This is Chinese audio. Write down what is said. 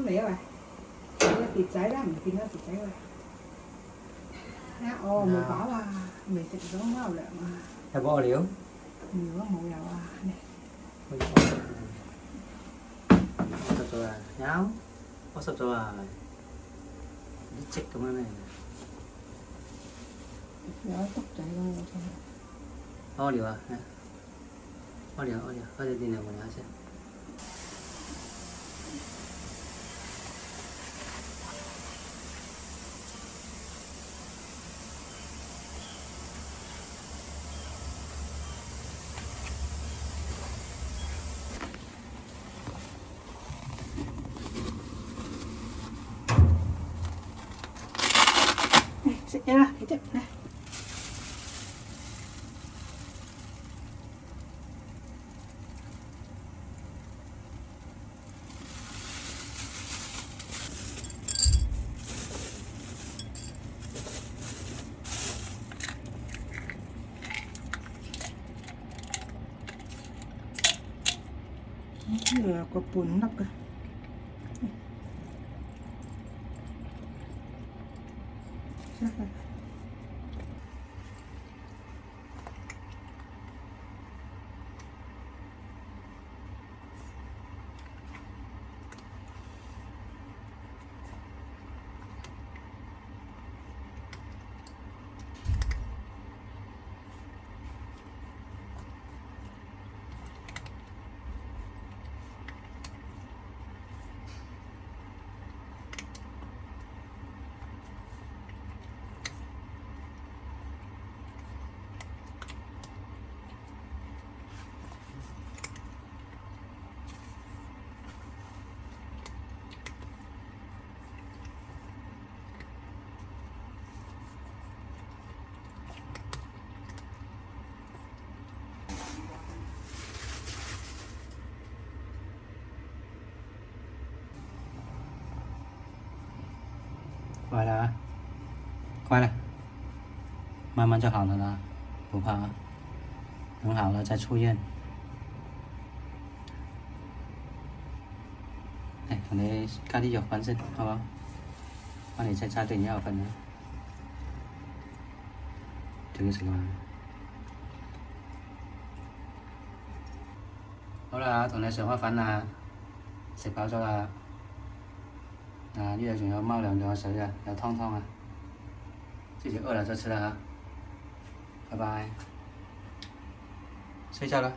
嚟啊喂，有碟仔啦，唔見咗碟仔喂。哦，未飽啊，未食咗貓糧啊。有冇料？如果冇有啊，嚟。我濕咗啊！有，我濕咗啊！啲積咁樣咧。有一篤仔咯，我真係。屙尿啊！屙尿，快啲電量換下先。食嘢啦，幾隻嚟？呢度有個半粒嘅。乖了啊，乖了，慢慢就好了啦，不怕啊，等好了再出院。嚟，同你加啲藥粉先，好冇？幫你再加對你藥粉啊，仲要食嘛？好啦，同你上咗粉啦，食飽咗啦。呢度仲有貓糧，仲有水啊，有湯啊，自己餓了就吃了啊，拜拜，睡覺啦。